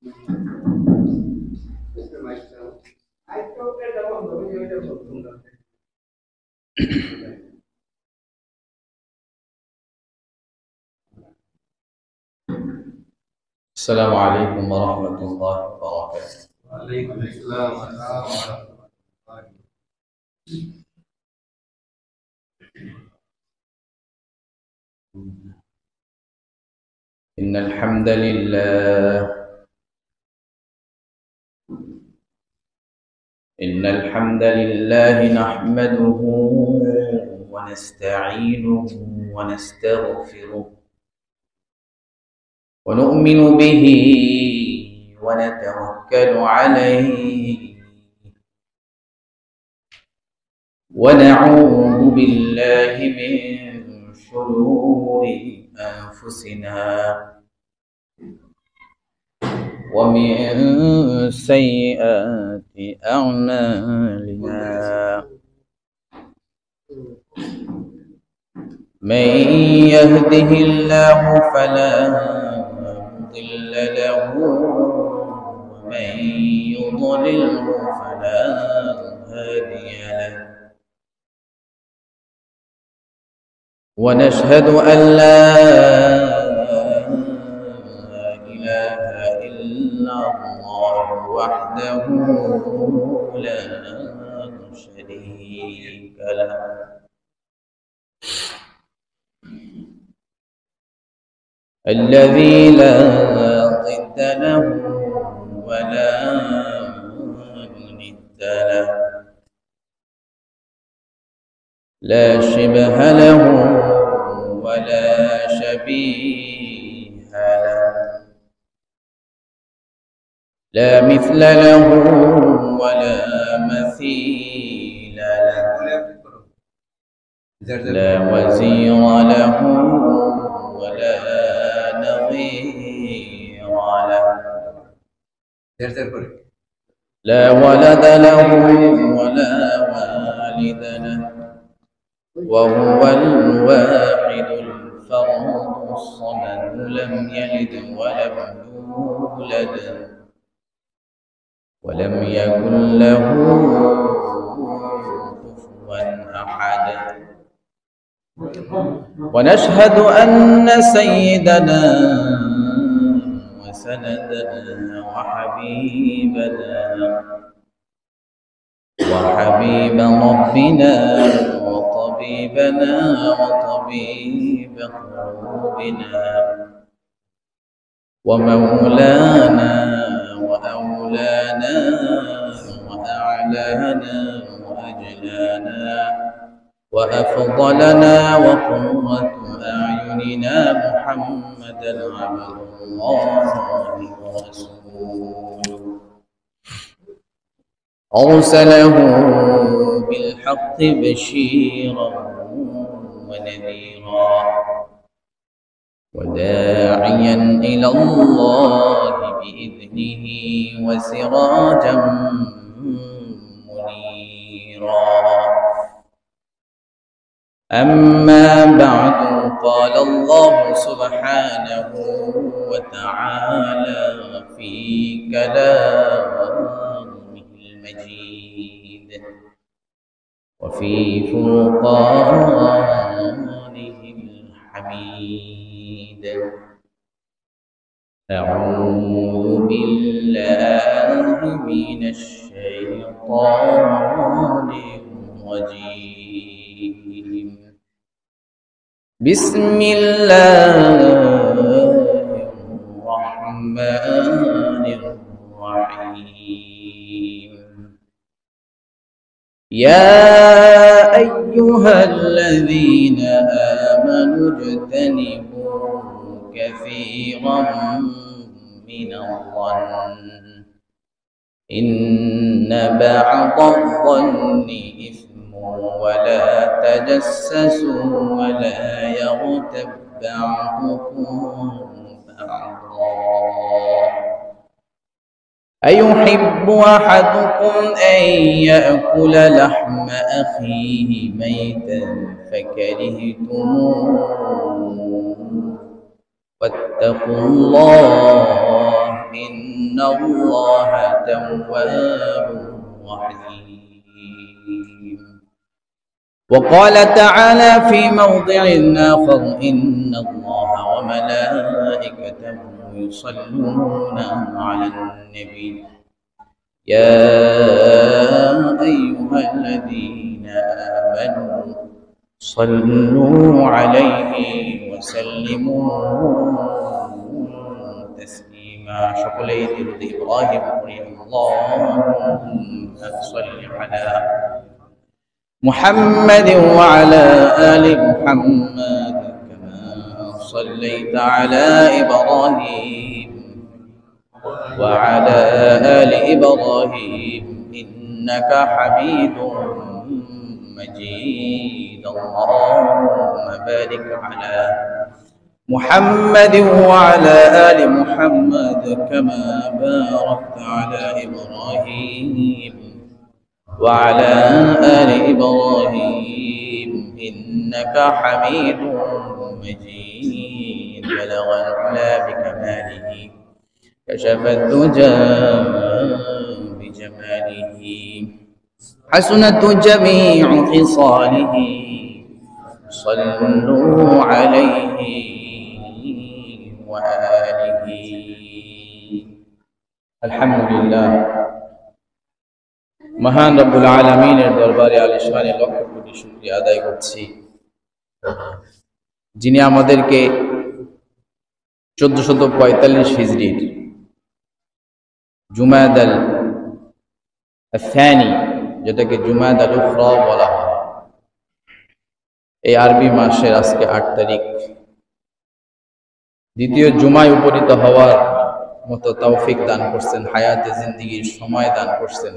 السلام عليكم ورحمة الله وبركاته. وعليكم السلام ورحمة الله. إن الحمد لله نحمده ونستعينه ونستغفره ونؤمن به ونتوكل عليه ونعوذ بالله من شرور أنفسنا ومن سيئات أعمالنا. من يهده الله فلا مضل له ومن يضلله فلا هادي له. ونشهد أن لا إله إلا الله وحده لا شريك له. الذي لا ضد له ولا ند له، لا شبه له ولا شبيه له، لا مثل له ولا مثيل له، لا وزير له ولا نظير له، لا ولد له ولا والد له، وهو الواحد الفرد الصمد لم يلد ولم يولد ولم يكن له كفوا أحد. ونشهد أن سيدنا وسندنا وحبيب ربنا وطبيبنا وطبيب قلوبنا ومولانا وأولانا وأعلانا وأجلانا وأفضلنا وقرة أعيننا محمدا عبد الله ورسوله، أرسله بالحق بشيرا ونذيرا وداعيا إلى الله بإذنه وسراجا منيرا. أما بعد، قال الله سبحانه وتعالى في كلامه المجيد وفي فرقانه الحميد: أعوذ بالله من الشيطان الرجيم. بسم الله الرحمن الرحيم. يا أيها الذين آمنوا اجتنبوا كثيرا من الظن إن بعض الظن إثم، ولا تجسسوا ولا يغتب بعضكم بعضا. أيحب أحدكم أن يأكل لحم أخيه ميتا فكرهتموه واتقوا الله إن الله تواب رحيم. وقال تعالى في موضع آخر إن الله وملائكته يصلون على النبي يا أيها الذين آمنوا صلوا عليه وسلموا تسليما. সকলেই দরুদ ইব্রাহিম পড়ি। আল্লাহুম্মা সাল্লি আলা محمد وعلى آل محمد كما صليت على إبراهيم وعلى آل إبراهيم إنك حميد مجيد. اللهم بارك على محمد وعلى آل محمد كما باركت على إبراهيم وعلى آل إبراهيم إنك حميد مجيد. بلغ العلا بكماله كشف الدجى بجماله حسنت جميع خصاله صلوا عليه وآله. الحمد لله. মহান রব্বুল আলামিনের দরবারে আলিশানে লক্ষ কোটি শুকরিয়া আদায় করছি, যিনি আমাদেরকে 1445 হিজরির জুমাদাল আল-থানি, যেটাকে জুমাদাল উখরা বলা হয়, এই আরবি মাসের আজকে 8 তারিখ, দ্বিতীয় জুমায় উপনীত হওয়ার মতো তৌফিক দান করছেন, হায়াতে জিন্দেগীর সময় দান করছেন।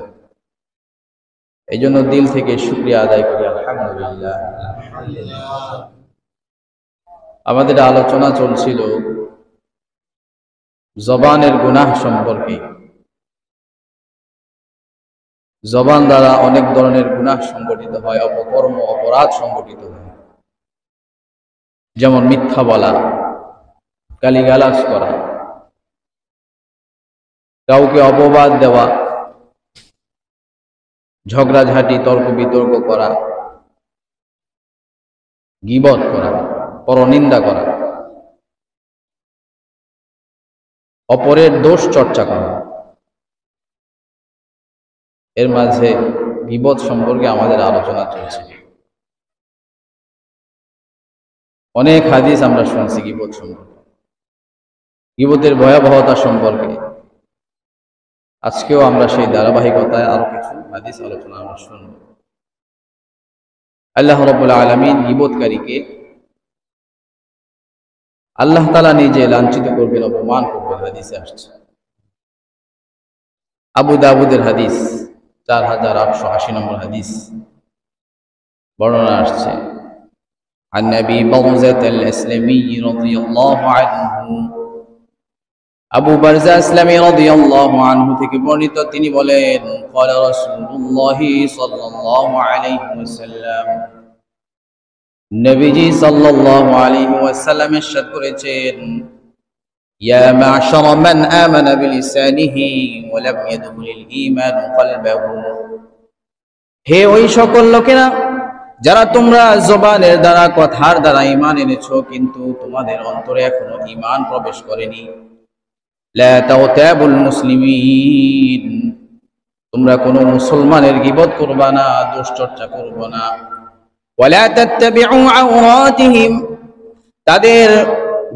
এই জন্য দিল থেকে শুকরিয়া আদায় করি, আলহামদুলিল্লাহ। আমাদের আলোচনা চলছিল জবানের গুনাহ সম্পর্কে। জবান দ্বারা অনেক ধরনের গুনাহ সংগঠিত হয়, অপকর্ম অপরাধ সংগঠিত হয়, যেমন মিথ্যা বলা, গালিগালাজ করা, কাউকে অপবাদ দেওয়া, ঝগড়াঝাটি তর্ক বিতর্ক করা, গীবত করা, পরনিন্দা করা, অপরের দোষ চর্চা করা। এর মাঝে গীবত সম্পর্কে আমাদের আলোচনা চলছে। অনেক হাদিস আমরা শুনছি গীবত সম্পর্কে, গীবতের ভয়াবহতা সম্পর্কে। আজকেও আমরা সেই ধারাবাহিকতায় আরো কিছু হাদিস আলোচনা আমরা শুনব। আল্লাহ রাব্বুল আলামিন গীবতকারীকে আল্লাহ তাআলা নিজে লাঞ্ছিত করবেন, অপমান করবেন, হাদিসে আসছে। আবু দাউদের হাদিস 4880 নম্বর হাদিস বর্ণনা আসছে। عن أبي برزة الأسلمي رضي الله عنه, আবু বারজা ইসলামী রাদিয়াল্লাহু আনহু থেকে বর্ণিত, তিনি বলেন, قال رسول الله صلى الله عليه وسلم, নবীজি সাল্লাল্লাহু আলাইহি ওয়াসাল্লাম ইরশাদ করেছেন, ইয়া মা'শার মান আমানা বিলিসানিহি ওয়া লাম ইয়াদখুলিল ঈমান কলবাহু, হে ওই সকল লোকেরা যারা তোমরা জবানের দ্বারা কথার দ্বারা ঈমান এনেছো, কিন্তু তোমাদের অন্তরে এখনো ঈমান প্রবেশ করেনি। লা তাওতাবুল মুসলিমিন, তোমরা কোনো মুসলমানের গীবত করবা না, দোষ চর্চা করবা না। ওয়ালা তাত্তাবিউ আওরাতিহিম, তাদের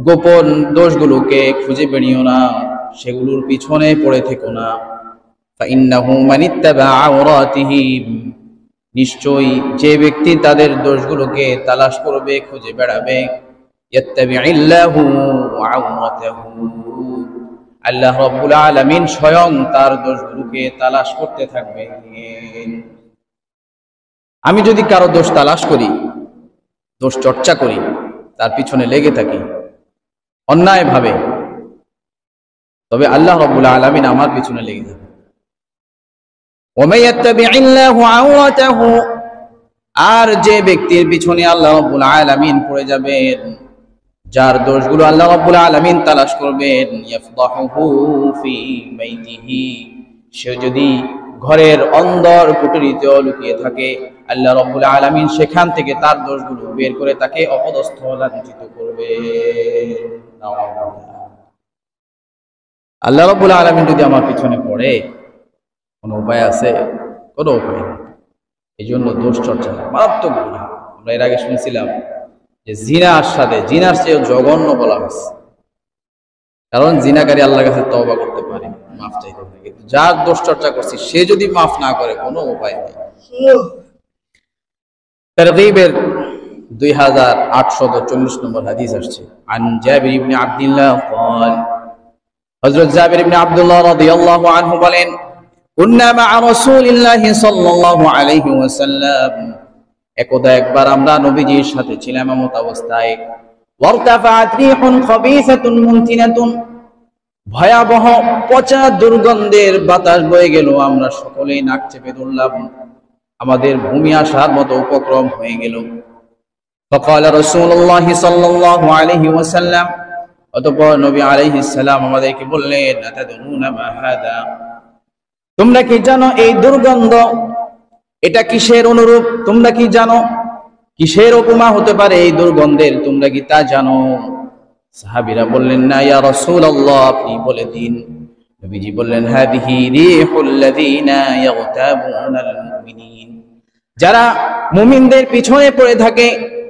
গোপন দোষগুলোকে খুঁজে বেরিও না, সেগুলোর পিছনে পড়ে থেকো না। ফাইন্নাহু মানিত্তাবা আওরাতিহিম, নিশ্চয়ই যে ব্যক্তি তাদের দোষগুলোকে তালাশ করবে, খুঁজে বেড়াবে, ইয়াত্তাবিউল্লাহু আওরাতাহু, আল্লাহ রাব্বুল আলামিন স্বয়ং তার দোষগুলোকে তালাশ করতে থাকবে। আমি যদি কারো দোষ তালাশ করি, দোষ চর্চা করি, তার পিছনে লেগে থাকি অন্যায় ভাবে, তবে আল্লাহ রাব্বুল আলামিন আমার পিছনে লেগে যাবে। ওয়ামাইয়াত্তাবিউল্লাহু যার দোষগুলো আল্লাহ রাব্বুল আলামিন তালাশ করবেন, ইয়াফদাহুহু ফি বাইতিহি, সে যদি ঘরের অন্দর কুটুরিতে লুকিয়ে থাকে, আল্লাহ রাব্বুল আলামিন সেখান থেকে তার দোষগুলো বের করে তাকে অপদস্থ লাঞ্ছিত করবে। আল্লাহ রাব্বুল আলামিন যদি আমার পিছনে পড়ে, কোনো উপায় আছে? কোনো উপায় নেই। এই জন্য দোষ চর্চা মারাত্মক গুনাহ। আমরা এর আগে শুনছিলাম যে জিনার সাথে, জিনার চেয়ে জঘন্য বলা হয়েছে, কারণ জিনাকারী আল্লাহর কাছে তওবা করতে পারে, মাফ চাইতে পারে, কিন্তু যার দোষ চর্চা করছি সে যদি মাফ না করে, কোনো উপায় নেই। তারগীবের 2840 নম্বর হাদিস আসছে, আন জাবির ইবনে আব্দুল্লাহ قال, হযরত জাবির ইবনে আব্দুল্লাহ রাদিয়াল্লাহু আনহু বলেন, কুন্না মা রাসূলিল্লাহি সাল্লাল্লাহু আলাইহি ওয়াসাল্লাম, একদা একবার আমরা নবীজির সাথে ছিলাম এমত অবস্থায়, ওয়ারতাফাআত রিহুন খাবিসাতুন মুনতিনাতুন, ভয়াবহ পচা দুর্গন্ধের বাতাস বয়ে গেল, আমরা সকলেই নাক চেপে ধরলাম, আমাদের ভূমি আসার মতো উপক্রম হয়ে গেল। فقال رسول الله صلى الله عليه وسلم, অতঃপর নবী আলাইহিস সালাম আমাদেরকে বললেন, আতাদুনা মা হাদা, তোমরা কি জানো এই দুর্গন্ধ এটা কিসের অনুরূপ? তোমরা কি জানো কিসের উপমা হতে পারে এই দুর্গন্ধের? তোমরা কি তা জানো? সাহাবীরা বললেন, না ইয়া রাসূলুল্লাহ, আপনি বলে দিন। নবীজি বললেন, হাদিহি রিহুল লাযিনা ইয়াগতাবুনাল মুমিনিন, যারা মুমিনদের পিছনে পড়ে থাকে,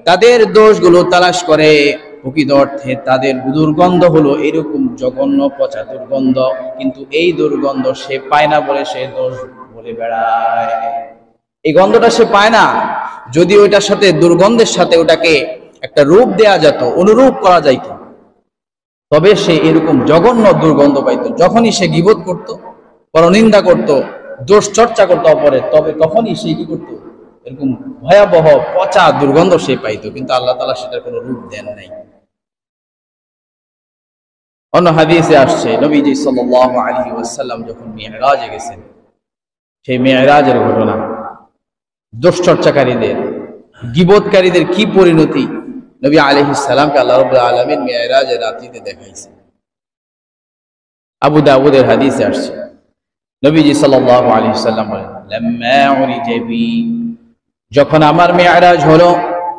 তাদের দোষগুলো তালাশ করে, প্রকৃত অর্থে তাদের দুর্গন্ধ হলো এরকম জঘন্য পচা দুর্গন্ধ, কিন্তু এই দুর্গন্ধ সে পায় না বলে সে দোষ বলে বেড়ায়। এই গন্ধটা সে পায় না, যদি ওইটার সাথে, দুর্গন্ধের সাথে ওটাকে একটা রূপ দেয়া যেত, অনুরূপ করা যাইত, তবে সে এরকম জঘন্য দুর্গন্ধ পাইত। যখনই সে গীবত করত, পরনিন্দা করত, দোষ চর্চা করত অপরের, তবে তখনই সে কি করত, এরকম ভয়াবহ পচা দুর্গন্ধ সে পাইত, কিন্তু আল্লাহ তাআলা সেটার কোনো রূপ দেন নাই। অন্য হাদিসে আসছে, নবীজি সাল্লাল্লাহু আলাইহি ওয়াসাল্লাম যখন মিরাজে গেছেন, সেই মিরাজের ঘটনা, দুশ্চর্চাকারীদের, গীবতকারীদের কি পরিণতি নবী আলাইহিস সালামকে আল্লাহ রাব্বুল আলামিন মিরাজের রাত্রিতে দেখাইছেন। আবু দাউদের হাদিসে আসছে, নবীজি সাল্লাল্লাহু আলাইহি ওয়াসাল্লাম বলেন, লাম্মা উরিজা বি, যখন আমার মিরাজ হলো,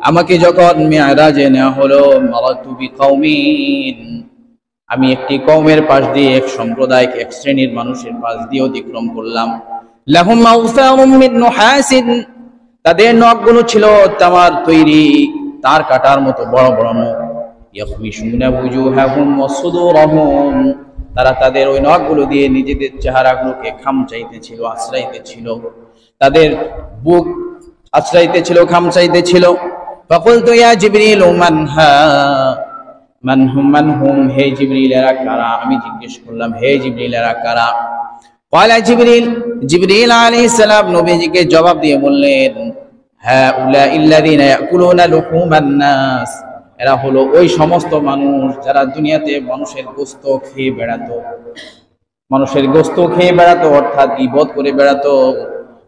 আমাকে যখন মিরাজে নেওয়া হলো, মারাতু বিকাউমিন, আমি একটি কওমের পাশ দিয়ে, এক সম্প্রদায়, এক শ্রেণীর মানুষের পাশ দিয়ে অতিক্রম করলাম। লাহুম আওসারুম মিন নুহাসিন, তাদের নখগুলো ছিল তামার তৈরি, তার কাটার মতো বড় বড় নখ। ইয়াখমিশুনা বুজুহাহুম ওয়া সুদুরহুম, তারা তাদের ওই নখগুলো দিয়ে নিজেদের চেহারাগুলোকে খামচাইতেছিল, আশ্রাইতেছিল, তাদের বুক আশ্রাইতেছিল, খামচাইতেছিল। ফাকুলতু ইয়া জিবরিল মান হুম, হে জিবরিল এরা কারা? আমি জিজ্ঞেস করলাম, হে জিবরিল এরা কারা? ক্বালা জিবরিল, জিবরিল আলাইহিস সালাম নবীজিকে জবাব দিয়ে বললেন, হাউলা ইল্লাযিনা ইয়াকুলুনা লুহুমান নাস, এরা হলো ওই সমস্ত মানুষ যারা দুনিয়াতে মানুষের গোশত খেয়ে বেড়াতো, মানুষের গোশত খেয়ে বেড়াতো, অর্থাৎ গীবত করে বেড়াতো।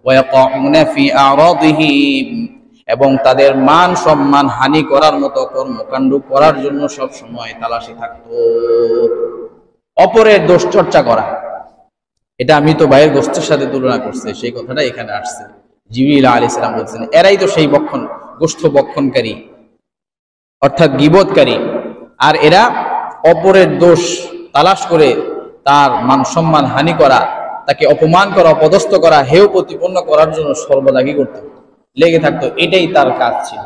ওয়া ইয়াকুনা ফি আরাদিহিম, এবং তাদের মান সম্মান হানি করার মতো কর্মকাণ্ড করার জন্য সব সময় তালাশে থাকতো। অপরের দোষ চর্চা করা, এটা আমি তো ভাইয়ের গোষ্ঠের সাথে তুলনা করছে, সেই কথাটা এখানে আসছে। জিবরিল আলাইহিস সালাম বলছেন, এরাই তো সেই গোষ্ঠ বক্ষণকারী, অর্থাৎ গীবতকারী, আর এরা অপরের দোষ তালাশ করে তার মান সম্মান হানি করা, তাকে অপমান করা, অপদস্থ করা, হেয় প্রতিপন্ন করার জন্য সর্বদা কি করতো, লেগে থাকতো। এটাই তার কাজ ছিল।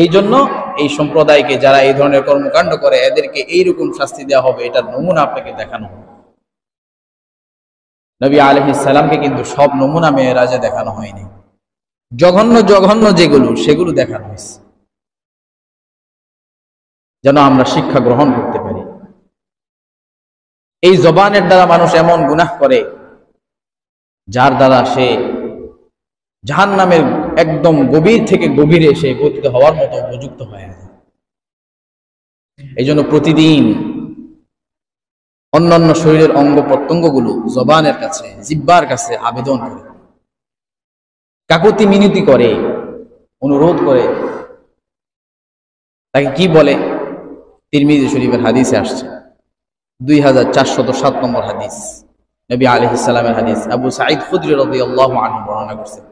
এই জন্য এই সম্প্রদায়কে যারা এই ধরনের কর্মকাণ্ড করে, এদেরকে এইরকম শাস্তি দেওয়া হবে, এটার নমুনা আপনাকে দেখানো হবে। নবী আলাইহিস সালামকে কিন্তু সব নমুনা মেরাজে দেখানো হয়নি, জঘন্য জঘন্য যেগুলো সেগুলো দেখানো হয়েছে, যেন আমরা শিক্ষা গ্রহণ করতে পারি। এই জবানের দ্বারা মানুষ এমন গুনাহ করে, যার দ্বারা সে জাহান্নামের একদম গভীর থেকে গভীরে সে পতিত হওয়ার মতো উপযুক্ত হয়ে যায়। এই জন্য প্রতিদিন অন্যান্য শরীরের অঙ্গ প্রত্যঙ্গগুলো জবানের কাছে, জিহ্বার কাছে আবেদন করে, কাকুতি মিনতি করে, অনুরোধ করে। তাকে কি বলে? তিরমিজি শরীফের হাদিসে আসছে 2407 নম্বর হাদিস, নবী আলাইহিস সালামের হাদিস। আবু সাঈদ খুদরি রাদিয়াল্লাহু আনহু বর্ণনা করছেন,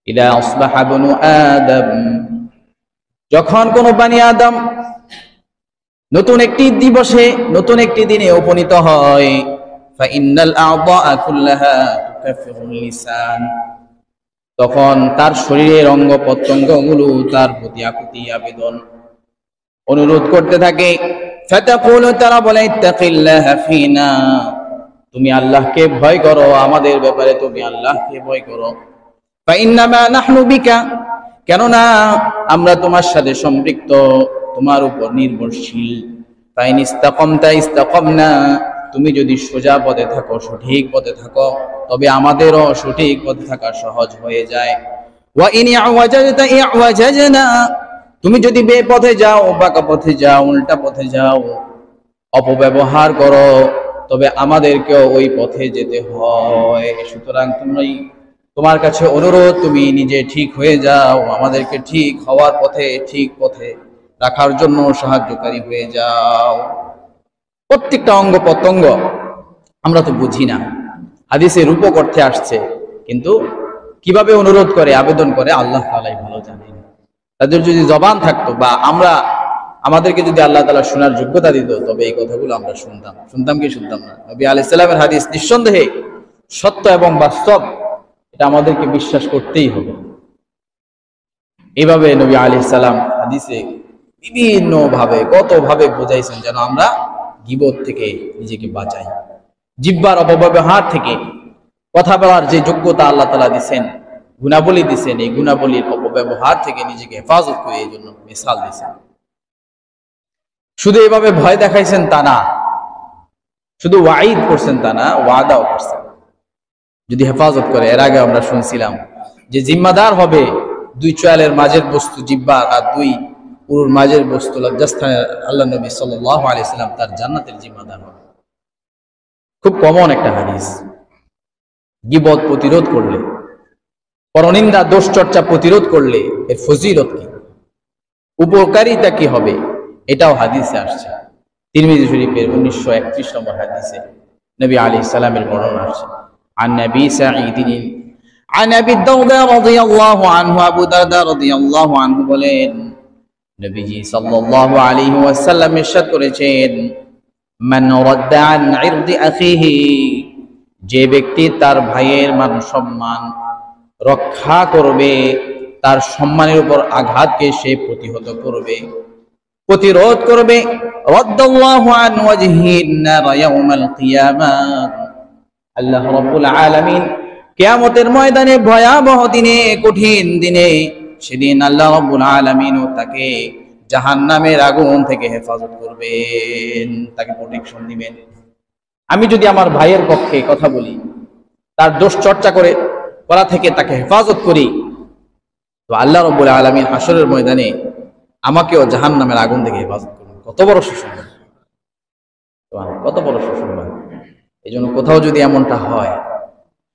ইদা আসবাহা বনু আদম, যখন কোন বানি আদম নতুন একটি দিবসে, নতুন একটি দিনে উপনীত হয়, ফাইন্নাল আ'দাআ কুল্লাহা তুকাফিরুল লিসান, তখন তার শরীরের অঙ্গ প্রত্যঙ্গগুলো তার প্রতি আকুতি আবেদন অনুরোধ করতে থাকে। ফাতাকুলু, তারা বলে, ইত্তাকিল্লাহা ফিনা, তুমি আল্লাহকে ভয় করো, আমাদের ব্যাপারে তুমি আল্লাহকে ভয় করো। ফাইন্নামা নাহনু বিকা, কেননা আমরা তোমার সাথে সম্পৃক্ত, তোমার উপর নির্ভরশীল। ফাইন ইস্তাকামতা ইস্তাকামনা, তুমি যদি সোজা পথে থাকো, সঠিক পথে থাকো, তবে আমাদেরও সঠিক পথে থাকা সহজ হয়ে যায়। ওয়া ইন ইআওয়াজাতা ইআওয়াজাজনা, তুমি যদি বেপথে যাও, বাঁকা পথে যাও, উল্টা পথে যাও, অপব্যবহার করো, তবে আমাদেরকেও ওই পথে যেতে হয়। সুতরাং তোমার কাছে অনুরোধ, তুমি নিজে ঠিক হয়ে যাও, আমাদেরকে ঠিক হওয়ার পথে, ঠিক পথে রাখার জন্য সাহায্যকারী হয়ে যাও। প্রত্যেকটা অঙ্গ প্রত্যঙ্গ আমরা তো বুঝি না, হাদিসে রূপক অর্থে আসছে, কিন্তু কিভাবে অনুরোধ করে, আবেদন করে, আল্লাহ তাআলাই ভালো জানেন। তাদের যদি জবান থাকতো, বা আমাদেরকে যদি আল্লাহ তাআলা শোনার যোগ্যতা দিত, তবে এই কথাগুলো আমরা শুনতাম কি শুনতাম না। নবী আলাইহিস সালামের হাদিস নিঃসন্দেহে সত্য এবং বাস্তব, এটা আমাদেরকে বিশ্বাস করতেই হবে। এইভাবে নবী আলাইহিস সালাম হাদিসে বিভিন্ন ভাবে, কত ভাবে বোঝাইছেন যেন আমরা গীবত থেকে নিজেকে বাঁচাই, জিহ্বার অপব্যবহার থেকে, কথা বলার যে যোগ্যতা আল্লাহ তাআলা দিয়েছেন, গুণাবলী দিয়েছেন, এই গুণাবলীর অপব্যবহার থেকে নিজেকে হেফাজত করে, এই জন্য মিসাল দিয়েছেন। শুধু এভাবে ভয় দেখাইছেন তা না, শুধু ওয়াঈদ করছেন তা না, ওয়াদাও করছেন যদি হেফাজত করে। এর আগে আমরা শুনছিলাম যে জিম্মাদার হবে দুই চোয়ালের মাঝের বস্তু জিহ্বার, আর দুই উরুর মাঝের বস্তু লজ্জাস্থানের, আল্লাহ নবী সাল্লাল্লাহু আলাইহি সাল্লাম তার জান্নাতের জিম্মাদার হবে। খুব কমন একটা হাদিস। গীবত প্রতিরোধ করলে, পরনিন্দা দোষ চর্চা প্রতিরোধ করলে এর ফজিলত কি, উপকারিতা কি হবে, এটাও হাদিসে আসছে। তিরমিজি শরীফের 1931 নম্বর হাদিসে নবী আলাইহিস সালামের বর্ণনা আসছে। عن نبي سعيد عن ابي الدرداء رضي الله عنه, আবু দারদা রাদিয়াল্লাহু আনহু বলেন, নবীজি সাল্লাল্লাহু আলাইহি ওয়াসাল্লাম ইরশাদ করেছেন, মান রাদ্দা আন ইরদি আখিহি, যে ব্যক্তি তার ভাইয়ের মান সম্মান রক্ষা করবে, তার সম্মানের উপর আঘাতকে সে প্রতিহত করবে, প্রতিরোধ করবে, রাদ্দাল্লাহু আন ওয়াজহিন নার ইয়াউমাল কিয়ামাহ, আল্লাহ রাব্বুল আলামিন কিয়ামতের ময়দানে, ভয়াবহ দিনে, কঠিন দিনে, সেদিন আল্লাহ রাব্বুল আলামিন তাকে জাহান্নামের আগুন থেকে হেফাজত করবেন, তাকে প্রোটেকশন দিবেন। আমি যদি আমার ভাইয়ের পক্ষে কথা বলি, তার দোষ চর্চা করা থেকে তাকে হেফাজত করি, তো আল্লাহ রাব্বুল আলামিন হাসরের ময়দানে আমাকেও জাহান্নামের আগুন থেকে হেফাজত করবেন। কত বড় সুসংবাদ, কত বড় সুসংবাদ। এই জন্য কোথাও যদি এমনটা হয়,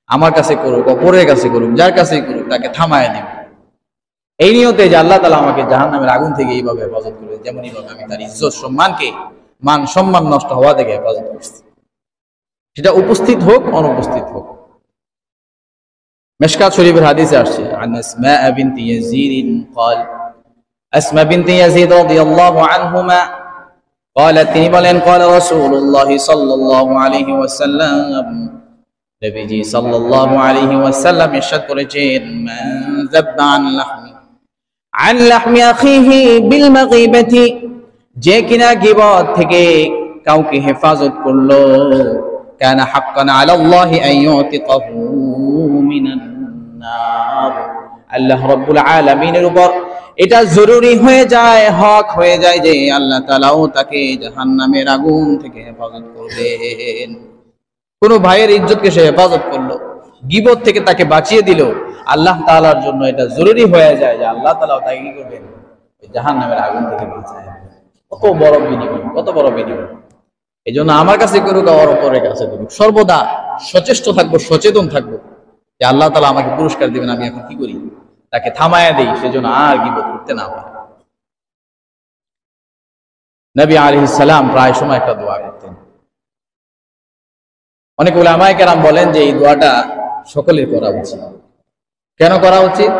আমার কাছে করুক, অপরের কাছে করুক, যার কাছেই করুক, তাকে থামায় দিব, এই নিয়তে যে আল্লাহ তাআলা আমাকে জাহান্নামের আগুন থেকে এইভাবে হেফাজত করবে, যেমন এইভাবে আমি তার ইজ্জত সম্মানকে, মান সম্মান নষ্ট হওয়া থেকে হেফাজত করছি, সেটা উপস্থিত হোক, অনুপস্থিত হোক। মিশকাত শরীফের হাদিসে আসছে, আন আসমা বিনতি ইয়াজিদ قال, আসমা বিনতি ইয়াজিদ রাদিয়াল্লাহু আনহুমা قالت, তিনি বলেন, قال رسول الله صلى الله عليه وسلم, নবীজি সাল্লাল্লাহু আলাইহি ওয়াসাল্লাম ইরশাদ করেছেন, মান যাব্বা আন লাহমি আখিহি বিল মাগীবাতি, যে কিনা গীবত থেকে কাউকে হেফাজত করলো, কানা হাক্কান আলাল্লাহি আন ইউতিকাহু মিনান নার, আল্লাহ রাব্বুল আলামিনের উপর এটা জরুরি হয়ে যায়, হক হয়ে যায় যে আল্লাহ তাআলাও তাকে জাহান্নামের আগুন থেকে হেফাজত করবেন। কোন ভাইয়ের ইজ্জতকে সে হেফাজত করলো, গীবত থেকে তাকে বাঁচিয়ে দিল, আল্লাহ তাআলার জন্য এটা জরুরি হয়ে যায় যে আল্লাহ তাআলাও তাকে কি করবেন, জাহান্নামের আগুন থেকে বাঁচায়। কত বড় বিনিময়, কত বড় বিনিময়। এই জন্য আমার কাছে করুক, আর অপরের কাছে করুক, সর্বদা সচেষ্ট থাকবো, সচেতন থাকবো যে আল্লাহ তাআলা আমাকে পুরস্কার দিবেন, আমি এখন কি করি, তাকে থামায়া দেই, সেজন্য আর গীবত করতে না পারে। নবী আলাইহিস সালাম প্রায় সময় একটা দোয়া করতেন। অনেক উলামায়ে কেরাম বলেন যে এই দোয়াটা সকলের করা উচিত। কেন করা উচিত?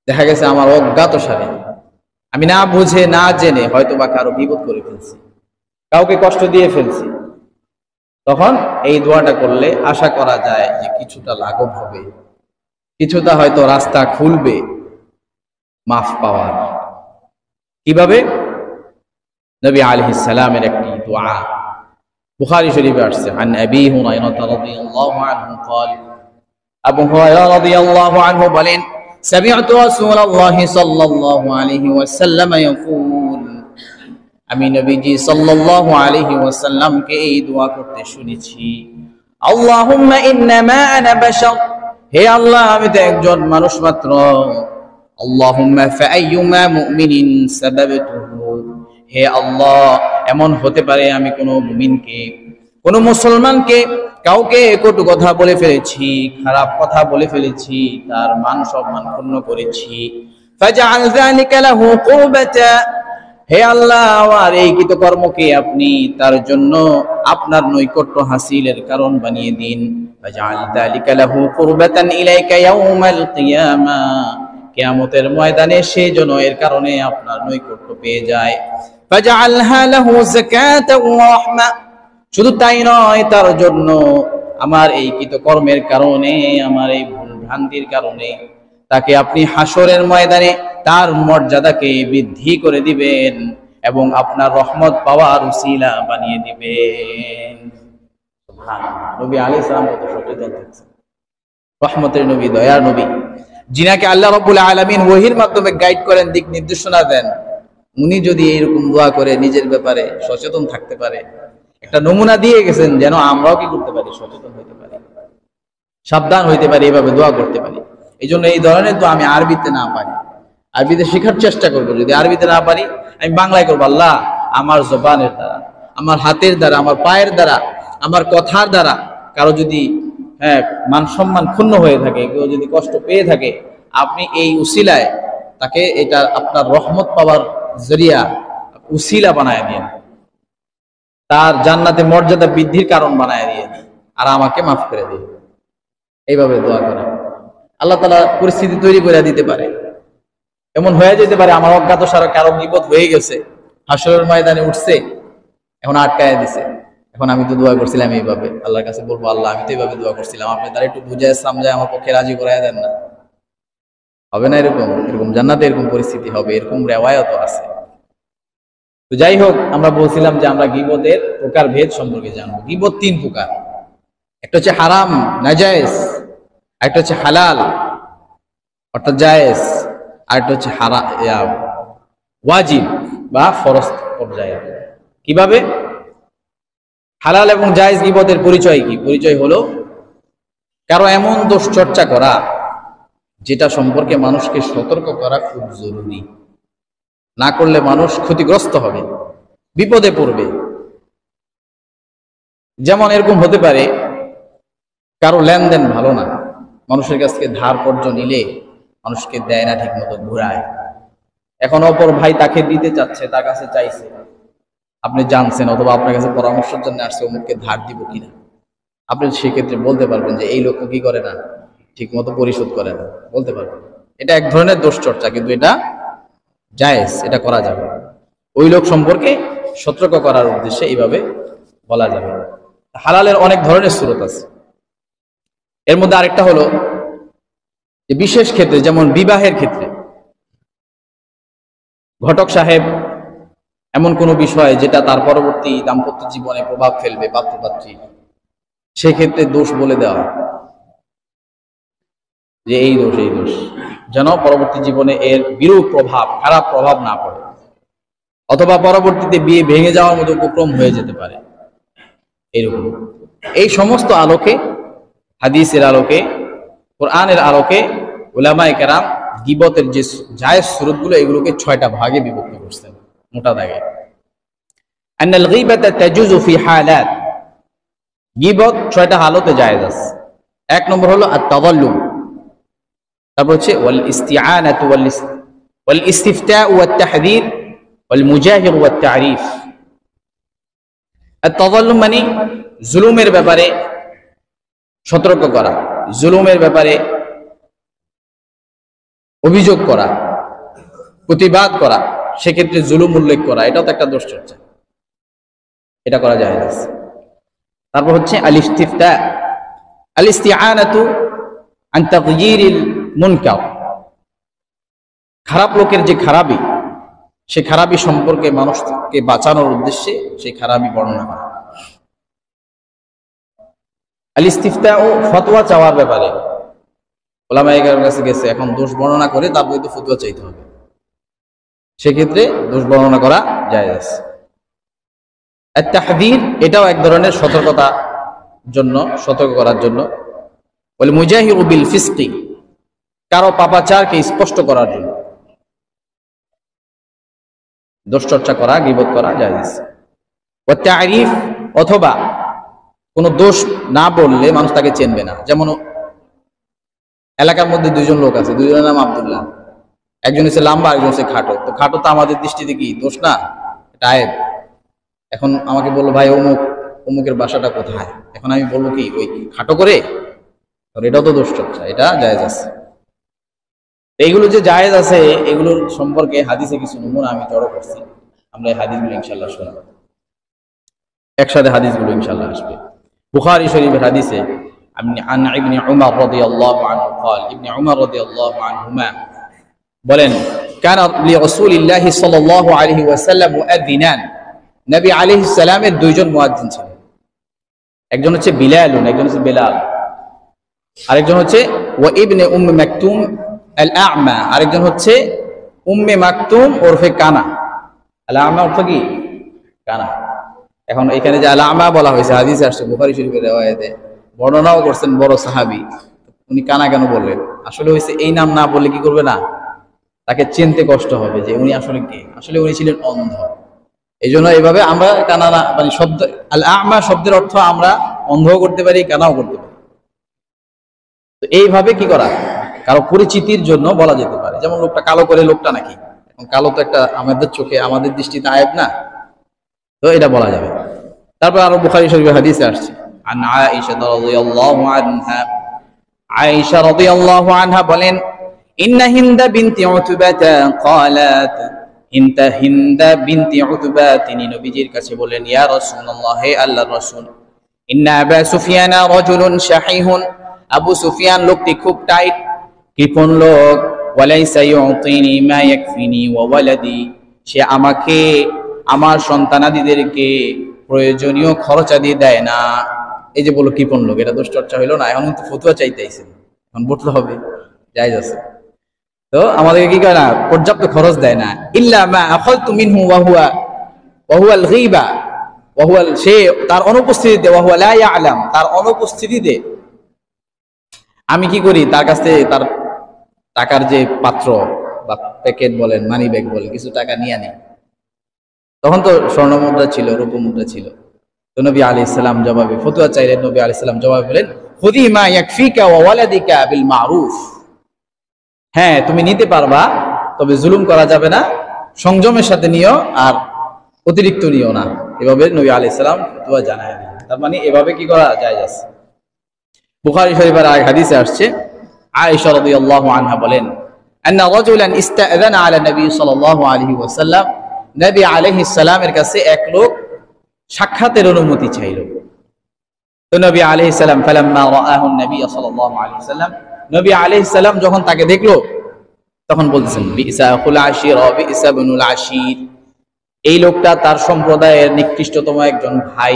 দেখা গেছে আমার অজ্ঞাতসারে আমি না বুঝে না জেনে হয়তো বা কারো বিপদ করে ফেলছি, কাউকে কষ্ট দিয়ে ফেলছি, তখন এই দোয়াটা করলে আশা করা যায় যে কিছুটা লাঘব হবে, কিছুটা হয়তো রাস্তা খুলবে মাফ পাওয়ার। কিভাবে? নবী আলাইহিস সালামের একটি দোয়া বুখারী শরীফে আসছে, আন আবী হুরায়রা রাদিয়াল্লাহু আনহু قال আবু হুরায়রা রাদিয়াল্লাহু আনহু বলেন, সামি'তু রাসূলুল্লাহি সাল্লাল্লাহু আলাইহি ওয়াসাল্লাম ইয়াকুল, আমি নবীজি সাল্লাল্লাহু আলাইহি ওয়াসাল্লামকে এই দোয়া করতে শুনেছি, আল্লাহুম্মা ইন্নামা আনা বাশার, হে আল্লাহ আমি তো একজন মানুষ মাত্র, আল্লাহুম্মা ফাআইয়ুমা মুমিনিন সাবাবতুহু, হে আল্লাহ এমন হতে পারে আমি কোনো মুমিনকে, কোনো মুসলমানকে কাউকে কটু কথা বলে ফেলেছি, খারাপ কথা বলে ফেলেছি, তার মান সম্মান ক্ষুণ্ণ করেছি, ফাজআল যালিকা লাহু কুরবাতা, হে আল্লাহ আমার এই কৃতকর্মকে আপনি তার জন্য আপনার নৈকট্য হাসিলের কারণ বানিয়ে দিন, ফাজআল যালিকা লাহু কুরবাতান ইলাইকা ইয়াউমাল কিয়ামাহ, কিয়ামতের ময়দানে সে যেন এর কারণে আপনার নৈকট্য পেয়ে যায়, ফাজআলহা লাহু যাকাতান ওয়া রাহমা, শুধু তাই নয় তার জন্য আমার এই কৃতকর্মের কারণে, আমার এই ভুল ভ্রান্তির কারণে তাকে আপনি হাসরের ময়দানে তার মর্যাদাকে বৃদ্ধি করে দিবেন এবং আপনার রহমত পাওয়ার উসিলা বানিয়ে দিবেন। সুবহানাল্লাহ। নবী আলাইহিস সালাম কত সচেতন থাকছেন, রহমতের নবী, দয়ার নবী, যিনাকে আল্লাহ রাব্বুল আলামিন ওহীর মাধ্যমে গাইড করেন, দিক নির্দেশনা দেন, উনি যদি এরকম দোয়া করে নিজের ব্যাপারে সচেতন থাকতে পারে, একটা নমুনা দিয়ে গেছেন যেন আমরাও কি করতে পারি, সচেতন হইতে পারি, সাবধান হইতে পারি, এভাবে দোয়া করতে পারি। এই জন্য এই ধরনের দোয়া আমি আরবিতে না পারি, আরবিতে শেখার চেষ্টা করবো, যদি আরবিতে না পারি আমি বাংলায় করবো, আল্লাহ আমার জবানের দ্বারা, আমার হাতের দ্বারা, আমার পায়ের দ্বারা, আমার কথার দ্বারা কারো যদি মান সম্মান ক্ষুণ্ণ হয়ে থাকে, কেউ যদি কষ্ট পেয়ে থাকে, আপনি এই উসিলায় তাকে এটা আপনার রহমত পাওয়ার জরিয়া উসিলা বানায় দিন, তার জান্নাতে মর্যাদা বৃদ্ধির কারণ বানায় দিয়ে আর আমাকে মাফ করে দিন। এইভাবে দোয়া করা আল্লাহ তাআলা পরিস্থিতি তৈরি করে দিতে পারে। এমন হয়ে যেতে পারে আমার অজ্ঞাত সারা কারো বিপদ হয়ে গেছে, হাসরের ময়দানে উঠছে, এখন আটকায় দিছে, এখন আমি তো দোয়া করছিলাম এইভাবে, আল্লাহর কাছে বলবো আল্লাহ আমি তো এইভাবে দোয়া করছিলাম, আপনি তারা একটু বুঝায় সামঝায় আমার পক্ষে রাজি করায় দেন না। হবে না এরকম? এরকম জান্নাতে এরকম পরিস্থিতি হবে, এরকম রেওয়ায়ত আছে। তো যাই হোক, আমরা বলছিলাম যে আমরা গীবতের প্রকার ভেদ সম্পর্কে জানবো। গীবত তিন প্রকার, একটা হচ্ছে হারাম নাজায়েজ, একটা হচ্ছে হালাল অর্থাৎ জায়েজ, আর একটা হচ্ছে ওয়াজিব বা ফরজ পর্যায়ে। কিভাবে? হালাল এবং জায়েজ গীবতের পরিচয় কি? পরিচয় হলো কারো এমন দোষ চর্চা করা যেটা সম্পর্কে মানুষকে সতর্ক করা খুব জরুরি, না করলে মানুষ ক্ষতিগ্রস্ত হবে, বিপদে পড়বে। যেমন এরকম হতে পারে কারো লেনদেন ভালো না, মানুষের কাছ থেকে ধার কর্জ নিলে মানুষকে দেয় না, ঠিক মতো ঘুরায়, এখন অপর ভাই তাকে দিতে চাচ্ছে, তার কাছে চাইছে, আপনি জানছেন অথবা আপনার কাছে পরামর্শের জন্য আসছে অমুককে ধার দিব কিনা, আপনি সেক্ষেত্রে বলতে পারবেন যে এই লোক কি করে না, ঠিক মতো পরিশোধ করে না, বলতে পারবেন। এটা এক ধরনের দোষ চর্চা, কিন্তু এটা জায়েজ, এটা করা যাবে। ওই লোক সম্পর্কে সতর্ক করার উদ্দেশ্যে এইভাবে বলা যাবে। হালালের অনেক ধরনের সূরত আছে, এর মধ্যে আরেকটা হলো যে বিশেষ ক্ষেত্রে, যেমন বিবাহের ক্ষেত্রে ঘটক সাহেব এমন কোনো বিষয় যেটা তার পরবর্তী দাম্পত্য জীবনে প্রভাব ফেলবে পাত্রপাত্রী, সেক্ষেত্রে দোষ বলে দেওয়া যে এই দোষ, এই দোষ, যেন পরবর্তী জীবনে এর বিরূপ প্রভাব, খারাপ প্রভাব না পড়ে, অথবা পরবর্তীতে বিয়ে ভেঙে যাওয়ার মতো উপক্রম হয়ে যেতে পারে। এইরকম এই সমস্ত আলোকে, হাদিসের আলোকে, কোরআনের আলোকে উলামায়ে কেরাম গীবতের যে জায়েজ সুরতগুলো, এগুলোকে 6টা ভাগে বিভক্ত করছেন মোটা দাগে। আন্নাল গীবাতা তাজুজু ফি হালাত, গীবত 6টা হালতে জায়েজ আছে। এক নম্বর হলো আত-তাযাল্লুম, তারপর হচ্ছে ওয়াল ইস্তিআনাতু ওয়াল ইস্তিফতা ওয়াত তাহযীর ওয়াল মুজাহির ওয়াত তারিফ। আত-তাযাল্লুম মানে জুলুমের ব্যাপারে সতর্ক করা, জুলুমের ব্যাপারে অভিযোগ করা, প্রতিবাদ করা, সেক্ষেত্রে জুলুম উল্লেখ করা, এটাও তো একটা দুশ্চর্চা, এটা করা যায় না। তারপর হচ্ছে আল ইস্তিফতা, আল ইস্তিআনাতু আন তাগয়িরিল মুনকার, খারাপ লোকের যে খারাপি, সে খারাপি সম্পর্কে মানুষকে বাঁচানোর উদ্দেশ্যে সেই খারাপি বর্ণনা করা। আল ইস্তিফতা ও ফতোয়া চাওয়ার ব্যাপারে, ওলামায়ে কেরামের কাছে গেছে, এখন দোষ বর্ণনা করে তারপরে তো ফতোয়া চাইতে হবে, সেক্ষেত্রে দোষ বর্ণনা করা জায়েজ। আত-তাহযীর, এটাও এক ধরনের সতর্কতা জন্য, সতর্ক করার জন্য। ওয়াল মুজাহিরু বিল ফিসকি, কারো পাপাচারকে স্পষ্ট করার জন্য দোষ চর্চা করা, গীবত করা জায়েজ। ওয়াত তা'রিফ, অথবা কোনো দোষ না বললে মানুষ তাকে চিনবে না। যেমন এলাকার মধ্যে দুইজন লোক আছে, দুইজনের নাম আব্দুল্লাহ, একজন হচ্ছে লম্বা, একজন হচ্ছে খাটো। তো খাটো তো আমাদের দৃষ্টিতে কি দোষ না, এটা আয়েব। এখন আমাকে বললো ভাই অমুকের বাসাটা কোথায়, এখন আমি বলবো কি ওই খাটো করে, এটাও তো দোষ চর্চা, এটা জায়েজ আছে। এইগুলো যে জায়েজ আছে, এগুলোর সম্পর্কে হাদিসে কিছু নমুনা আমি জড়ো করছি, আমরা এই হাদিসগুলো ইনশাআল্লাহ শুনব, একসাথে হাদিসগুলো ইনশাআল্লাহ আসবে। বুখারী শরীফের হাদিসে আন ইবনে উমর রাদিয়াল্লাহু আনহু قال ইবনে উমর রাদিয়াল্লাহু আনহুমা বলেন, কানা লিরাসূলিল্লাহি সাল্লাল্লাহু আলাইহি ওয়াসাল্লাম মুআযিনান, নবী আলাইহিস সালামের দুইজন মুয়াজ্জিন ছিলেন, একজন হচ্ছে বিলাল, একজন হচ্ছে বেলাল, আরেকজন হচ্ছে ওয়া ইবনে মাকতুম আল আ'মা, আরেকজন হচ্ছে উম্মে মাকতুম ওরফে কানা। আল আ'মা অর্থ কি? কানা। এখন এখানে যে আল আ'মা বলা হয়েছে, হাদিসে আসছে, বুখারী শরীফের riwayate বর্ণনাও করছেন বড় সাহাবী, উনি কানা কেন বললেন? আসলে হয়েছে এই নাম না বললে কি করবে না, তাকে চিনতে কষ্ট হবে যে উনি আসলে কে। আসলে উনি ছিলেন অন্ধ, এই জন্য এইভাবে আমরা কানা না, মানে শব্দ আল আ'মা শব্দের অর্থ আমরা অন্ধও করতে পারি, কানাও করতে পারি। তো এইভাবে কি করা, কারো পরিচিতির জন্য বলা যেতে পারে। যেমন লোকটা কালো করে, লোকটা নাকি, এখন কালো তো একটা আমাদের চোখে, আমাদের দৃষ্টিতে আয়েব না, তো এটা বলা যাবে। তারপর আরো বুখারী শরীফের হাদিসে আসছে, আন আয়েশা রাদিয়াল্লাহু আনহা, আয়েশা রাদিয়াল্লাহু আনহা বলেন, ইন্না হিন্দা বিনতি উতবাতা ক্বালাত, হিন্দা বিনতি উতবা তিনি নবীজির কাছে বলেন, ইয়া রাসূলুল্লাহ, হে আল্লাহর রাসূল, ইন্না আবা সুফিয়ান রাজুলুন শাহীহুন, আবু সুফিয়ান লোকটি খুব টাইট, কৃপণ লোক, ওয়ালাইসা ইউতিনি মা ইয়াকফিনি ওয়া ওয়ালাদি, সে আমাকে আমার সন্তানাদিদেরকে প্রয়োজনীয় খরচাদি দেয় না। এই যে বলো কৃপণ লোক, এটা দোষ চর্চা হইলো না? এখন কিন্তু ফতোয়া চাইতেছেন, এখন বলতে হবে, জায়েজ আছে। তো আমাদেরকে কি করে না, পর্যাপ্ত খরচ দেয় না। ইল্লা মা আখালতু মিনহু ওয়া হুয়া আল গীবা, ওয়া হুয়া, সে তার অনুপস্থিতিতে, ওয়া হুয়া লা ইয়ালাম, তার অনুপস্থিতিতে আমি কি করি, তার কাছ থেকে তার টাকার যে পাত্র বা প্যাকেট বলেন, মানি ব্যাগ বলেন, কিছু টাকা নিয়ে আনি। তখন তো স্বর্ণ মুদ্রা ছিল, রূপ মুদ্রা ছিল। তো নবী আলাইহিস সালাম জবাবে ফতোয়া চাইলেন, নবী আলাইহিস সালাম জবাবে বলেন, খুদি মা ইয়াকফিকা ওয়া ওয়ালাদিকা বিল মারুফ, হ্যাঁ তুমি নিতে পারবা, তবে জুলুম করা যাবে না, সংযমের সাথে নিও, আর অতিরিক্ত নিও না। এভাবে নবী আলাইহিস সালাম ফতোয়া জানায় দিলেন। তার মানে এভাবে কি করা জায়েজ আছে। বুখারী শরীফের এক হাদিসে আসছে, আয়েশা রাদিয়াল্লাহু আনহা বলেন, আন্না রাজুলান ইস্তাআযানা আলা নবী সাল্লাল্লাহু আলাইহি ওয়াসাল্লাম, নবী আলাইহিস সালামের কাছে এক লোক সাক্ষাতের অনুমতি চাইল। তো নবী আলাইহিস সালাম ফালাম্মা রাআহু নবী সাল্লাল্লাহু আলাইহি ওয়াসাল্লাম, নবী আলাইহিস সালাম যখন তাকে দেখলো, তখন বলতেছেন, বিইসা আখুল আশিরা বিইসা ইবনুল আশির, এই লোকটা তার সম্প্রদায়ের নিকৃষ্টতম একজন ভাই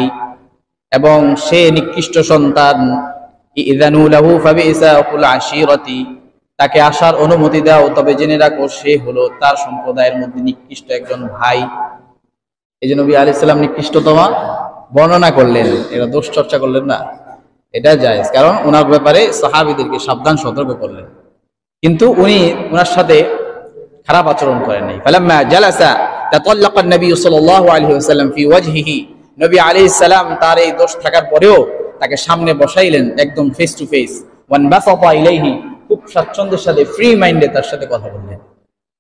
এবং সে নিকৃষ্ট সন্তান। ইযানু লাহু ফাবিইসা আখুল আশিরাতি, তাকে আসার অনুমতি দাও, তবে জেনে রাখো সে হলো তার সম্প্রদায়ের মধ্যে নিকৃষ্ট একজন ভাই। এই যে নবী আলাইহিস সালাম নিকৃষ্টতম বর্ণনা করলেন, এটা দোষ চর্চা করলেন না, এটা জায়েজ, কারণ ওনার ব্যাপারে সাহাবীদেরকে সাবধান সতর্ক করলেন, কিন্তু উনি ওনার সাথে খারাপ আচরণ করেন নাই। ফালাম্মা জালাসা তাতাল্লাকা নবী সাল্লাল্লাহু আলাইহি ওয়াসাল্লাম ফি ওয়াজহিহি, নবী আলাইহিস সালাম তার এই দোষ থাকার পরেও তাকে সামনে বসাইলেন, একদম ফেস টু ফেস। ওয়ান বাসাতা ইলাইহি, খুব স্বাচ্ছন্দ্যের সাথে, ফ্রি মাইন্ডে তার সাথে কথা বললেন।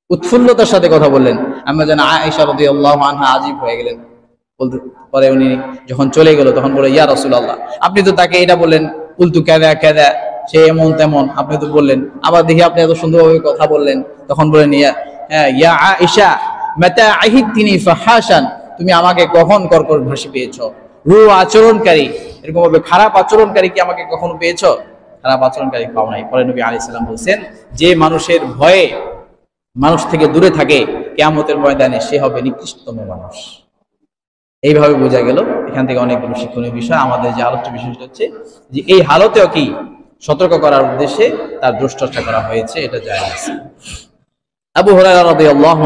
উৎফুল্লতার সাথে কথা বললেন। আমরা যেন আয়েশা রাদিয়াল্লাহু আনহা আজীব হয়ে গেলেন। বলতে পরে উনি যখন চলে গেল তখন বলে, ইয়া রাসূলুল্লাহ, আপনি তো তাকে এটা বললেন, কুলতু কাযা কাযা, সে এমন তেমন, আপনি তো বললেন, আবার দেখি আপনি এত সুন্দরভাবে কথা বললেন। তখন বলেন, ইয়া আয়েশা মাতা আহিদতিনি ফাহাশান, তুমি আমাকে কখন কর্কশ ভাষী পেয়েছো, আচরণকারী, এরকম ভাবে খারাপ আচরণকারী কি আমাকে কখনো পেয়েছো? খারাপ আচরণকারী পাও নাই। পরে নবী আলাইহিস সালাম বলছেন, যে মানুষের ভয়ে মানুষ থেকে দূরে থাকে কিয়ামতের ময়দানে সে হবে নিকৃষ্টতম মানুষ। এইভাবে বোঝা গেল এখান থেকে অনেকগুলো শিক্ষণীয় বিষয়। আমাদের যে আলোচ্য বিষয়টা হচ্ছে যে এই হালতেও কি সতর্ক করার উদ্দেশ্যে তার দুশ্চর্চা করা হয়েছে, এটা জায়েজ আছে। আবু হুরায়রা রাদিয়াল্লাহু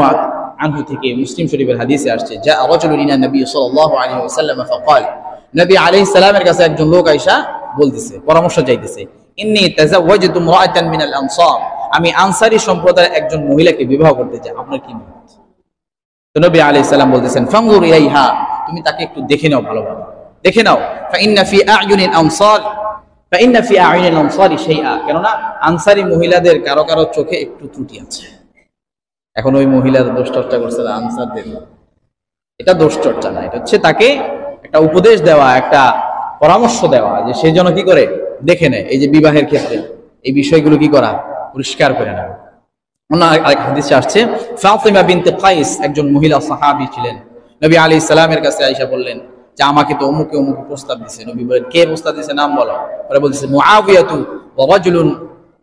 আনহু থেকে মুসলিম শরীফের হাদিসে আসছে, যা রাজুলুন ইলা নবী সাল্লাল্লাহু আলাইহি ওয়াসাল্লাম ফাকাল, নবী আলাইহিস সালামের কাছে একজন লোক আইসা বলতেছে, পরামর্শ চাইতেছে, ইন্নী তাযাওয়াজতু ইমরাআতান মিনাল আনসার, আমি আনসারী সম্প্রদায়ের একজন মহিলাকে বিবাহ করতে চাই, আপনার কি মত? তো নবী আলাইহিস সালাম বলতেছেন, ফানজুর ইলাইহা, তুমি তাকে একটু দেখে নাও, ভালোভাবে দেখে নাও। ফাইন্না ফি আ'য়ুনিল আনসার ফাইন্না ফি আ'য়ুনিল আনসারি শাইআ, কেননা আনসারী মহিলাদের কারো কারো চোখে একটু ত্রুটি আছে। এখন ওই মহিলাদের দোষ চর্চা করছে আনসারদের, এটা দোষ চর্চা না, এটা হচ্ছে তাকে একটা উপদেশ দেওয়া, একটা পরামর্শ দেওয়া, যে সেই জন্য কি করে দেখে নেয়। এই যে বিবাহের ক্ষেত্রে এই বিষয়গুলো কি করা, পরিষ্কার করে নেওয়া। অন্য আরেক হাদিসে আসছে, ফাতিমা বিনতে কাইস একজন মহিলা সাহাবী ছিলেন। নবী আলাইহিস সালামের কাছে আয়েশা বললেন যে আমাকে তো অমুকে অমুকে প্রস্তাব দিয়েছে। নবী বলেন, কে প্রস্তাব দিয়েছে, নাম বলো। পরে বলতেছে, মুআবিয়াতু ওয়া রাজুলুন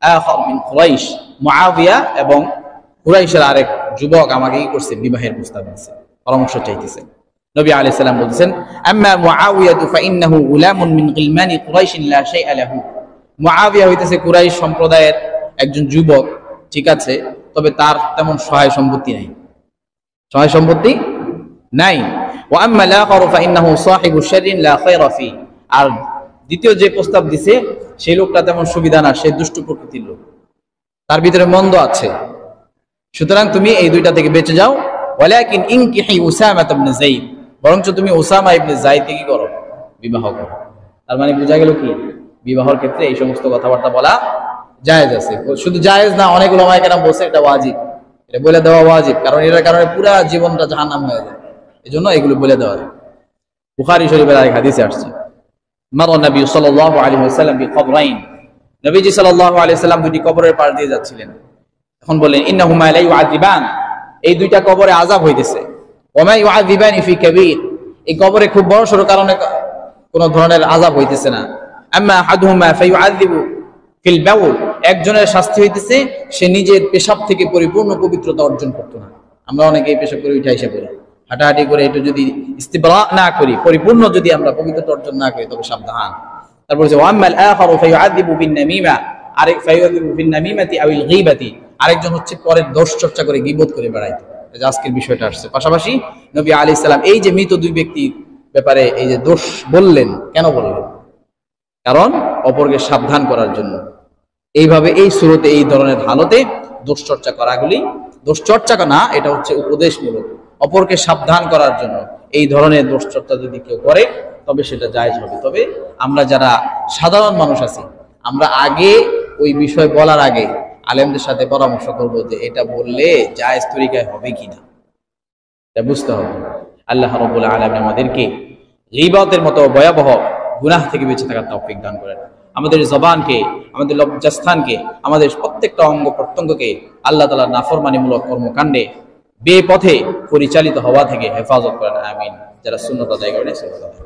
আখার মিন কুরাইশ, মুআবিয়া এবং কুরাইশের আরেক যুবক আমাকে কি করছে, বিবাহের প্রস্তাব দিয়েছে, পরামর্শ চাইতেছে। নবী আলাইহিস সালাম বলতেছেন, আম্মা মুআবিয়াতু ফাইন্নাহু গুলামুন মিন গিলমানি কুরাইশ লা শাইআ লাহু, মুআবিয়া হইতেছে কুরাইশ সম্প্রদায়ের একজন যুবক, ঠিক আছে, তবে তার তেমন সহায় সম্পত্তি নাই, সহায় সম্পত্তি নাই। ওয়া আম্মা লাখারু ফাইন্নাহু সাহিবু শাররিন লা খায়রা ফি, আর দ্বিতীয় যে প্রস্তাব দিছে সেই লোকটা তেমন সুবিধা না, সে দুষ্ট প্রকৃতির লোক, তার ভিতরে মন্দ আছে। সুতরাং তুমি এই দুইটা থেকে বেঁচে যাও। ওয়ালাকিন ইনকিহি উসামা ইবনে যায়েদ, বরঞ্চ তুমি উসামা ইবনে যায়েদকে কি করো, বিবাহ করো। তার মানে বোঝা গেল কি, বিবাহের ক্ষেত্রে এই সমস্ত কথাবার্তা বলা জায়েজ আছে। শুধু জায়েজ না, অনেক উলামায়ে কেরাম বলছে এটা ওয়াজিব, এটা বলে দেওয়া ওয়াজিব, কারণ এটার কারণে পুরো জীবনটা জাহান্নাম হয়ে যায়। এজন্য এগুলো বলে দেওয়া যায়। বুখারী শরীফের আরেক হাদিসে আসছে, মারা নবী সাল্লাল্লাহু আলাইহি ওয়াসাল্লাম বিকবরাইন, নবীজি সাল্লাল্লাহু আলাইহি ওয়াসাল্লাম দুটি কবরের পাশ দিয়ে যাচ্ছিলেন। এখন বললেন, ইন্নাহুমা লা ইউআযিবান, এই দুইটা কবরে আযাব হইতেছে। ওয়া মা ইউআযিবানি ফি কাবীর, এই কবরে খুব বড় সড় কারণে কোন ধরনের আযাব হইতেছে না। আম্মা আহাদুহুমা ফায়ুআযিবু ফিল বাউল, একজনের শাস্তি হইতেছে সে নিজের পেশাব থেকে পরিপূর্ণ পবিত্রতা অর্জন করতো না। আমরা অনেকে এই পেশাব করে উঠে এসে পড়ি, হাঁটাহাঁটি করে একটু যদি ইস্তিবরা না করি, পরিপূর্ণ যদি আমরা পবিত্রতা অর্জন না করি, তবে সাবধান। তারপর যে ওয়াম্মাল আখারু ফায়ুআযিবু বিন নামিমা, আরেক ফায়ুআযিবু বিন নামিমাতি আওয়াল গীবাতি, আরেকজন হচ্ছে পরের দোষ চর্চা করে গীবত করে বেড়াইতো। এই যে আজকের বিষয়টা আসছে। পাশাপাশি নবী আলাইহিস সালাম এই যে মৃত দুই ব্যক্তির ব্যাপারে এই যে দোষ বললেন, কেন বললেন? কারণ অপরকে সাবধান করার জন্য। এইভাবে এই সূরাতে এই ধরনের হালতে দোষ চর্চা করাগুলি দোষ চর্চা না, এটা হচ্ছে উপদেশমূলক, অপরকে সাবধান করার জন্য। এই ধরনের দোষ চর্চা যদি কেউ করে তবে সেটা জায়েজ হবে। তবে আমরা যারা সাধারণ মানুষ আছি, আমরা আগে ওই বিষয় বলার আগে আলেমদের সাথে পরামর্শ করব যে এটা বললে জায়েজ তরিকায় হবে কিনা, এটা বুঝতে হবে। আল্লাহ রাব্বুল আলামিন আমাদেরকে গীবতের মতো ভয়াবহ গুনাহ থেকে বেঁচে থাকার তৌফিক দান করেন। আমাদের জবানকে, আমাদের লজ্জাস্থানকে, আমাদের প্রত্যেকটা অঙ্গ প্রত্যঙ্গকে আল্লাহ তাআলার নাফরমানিমূলক কর্মকাণ্ডে বেপথে পরিচালিত হওয়া থেকে হেফাজত করেন, আমিন। যারা সুন্নাত আদায় করেন সুন্নাত আদায়